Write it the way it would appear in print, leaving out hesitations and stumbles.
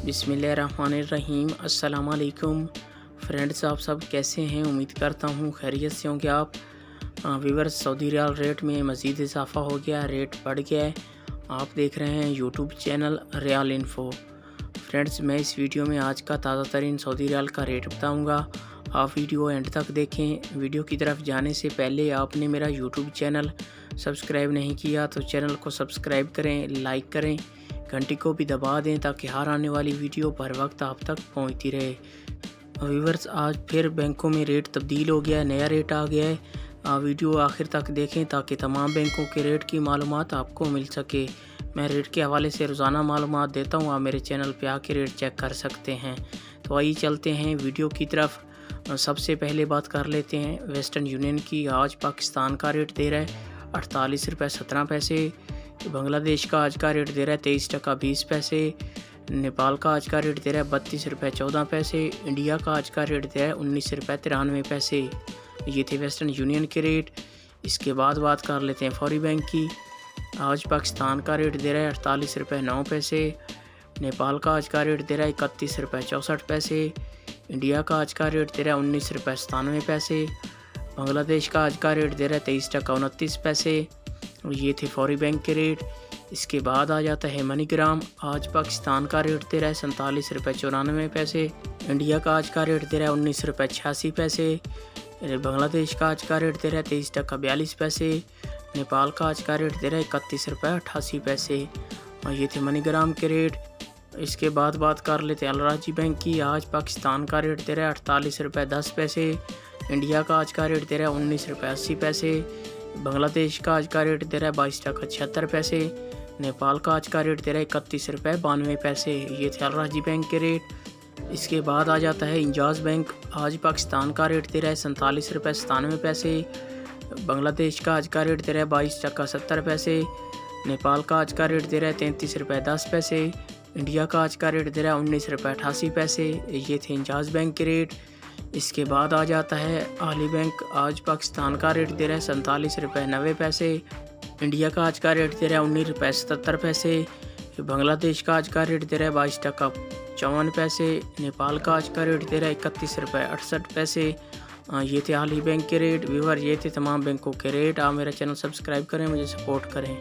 बिस्मिल्लाहिर्रहमानिर्रहीम। अस्सलाम वालेकुम फ्रेंड्स, आप सब कैसे हैं? उम्मीद करता हूँ खैरियत से होंगे आप। व्यूअर्स, सऊदी रियाल रेट में मज़ीद इजाफ़ा हो गया, रेट बढ़ गया है। आप देख रहे हैं YouTube channel real info. Friends, मैं इस वीडियो में आज का ताज़ा तरीन सऊदी रियाल का रेट बताऊँगा। आप वीडियो एंड तक देखें। वीडियो की तरफ जाने से पहले आपने मेरा यूट्यूब चैनल सब्सक्राइब नहीं किया तो चैनल को सब्सक्राइब करें, लाइक करें, घंटी को भी दबा दें ताकि हर आने वाली वीडियो पर वक्त आप तक पहुंचती रहे। व्यूअर्स, आज फिर बैंकों में रेट तब्दील हो गया है, नया रेट आ गया है। वीडियो आखिर तक देखें ताकि तमाम बैंकों के रेट की मालूमात आपको मिल सके। मैं रेट के हवाले से रोज़ाना मालूमात देता हूँ, आप मेरे चैनल पे आके रेट चेक कर सकते हैं। तो आइए चलते हैं वीडियो की तरफ। सबसे पहले बात कर लेते हैं वेस्टर्न यूनियन की। आज पाकिस्तान का रेट दे रहा है 48 रुपये 17 पैसे। बांग्लादेश का आज का रेट दे रहा है 23 टका 20 पैसे। नेपाल का आज का रेट दे रहा है 32 रुपये 14 पैसे। इंडिया का आज का रेट दे रहा है 19 रुपये 93 पैसे। ये थे वेस्टर्न यूनियन के रेट। इसके बाद बात कर लेते हैं फौरी बैंक की। आज पाकिस्तान का रेट दे रहा है 48 रुपये 9 पैसे। नेपाल का आज का रेट दे रहा है 31 रुपये 64 पैसे। इंडिया का आज का रेट दे रहा है 19 रुपये 97 पैसे। बांग्लादेश का आज का रेट दे रहा है 23 टका 29 पैसे। ये थे फौरी बैंक के रेट। इसके बाद आ जाता है मनीग्राम। आज पाकिस्तान का रेट दे रहा है 47 रुपये 94 पैसे। इंडिया का आज का रेट दे रहा है 19 रुपये 86 पैसे। बांग्लादेश का आज का रेट दे रहा है 23 टका 42 पैसे। नेपाल का आज का रेट दे रहा है 31 रुपये 88 पैसे। और ये थे मनीग्राम के रेट। इसके बाद बात कर लेते हैं अलराजी बैंक की। आज पाकिस्तान का रेट दे रहा है 48 रुपये 10 पैसे। इंडिया का आज का रेट दे रहा है 19 रुपये 80 पैसे। बांग्लादेश का आज का रेट दे रहा है 22 टका 76 पैसे। नेपाल का आज का रेट दे रहा है 31 रुपये 92 पैसे। ये थे अलराजी बैंक के रेट। इसके बाद आ जाता है इंजाज बैंक। आज पाकिस्तान का रेट दे रहा है 47 रुपये 97 पैसे। बांग्लादेश का आज का रेट दे रहा है 22 टका 70 पैसे। नेपाल का आज का रेट दे रहा है 33 रुपये 10 पैसे। इंडिया का आज का रेट दे रहा है 19 रुपये 88 पैसे। ये थे इंजाज बैंक के रेट। इसके बाद आ जाता है अहली बैंक। आज पाकिस्तान का रेट दे रहा है 47 रुपये 90 पैसे। इंडिया का आज का रेट दे रहा है 19 रुपये 77 पैसे। बांग्लादेश का आज का रेट दे रहा है 22 टका 54 पैसे। नेपाल का आज का रेट दे रहा है 31 रुपये 68 पैसे। ये थे अहली बैंक के रेट। व्यूअर, ये थे तमाम बैंकों के रेट। आप मेरा चैनल सब्सक्राइब करें, मुझे सपोर्ट करें।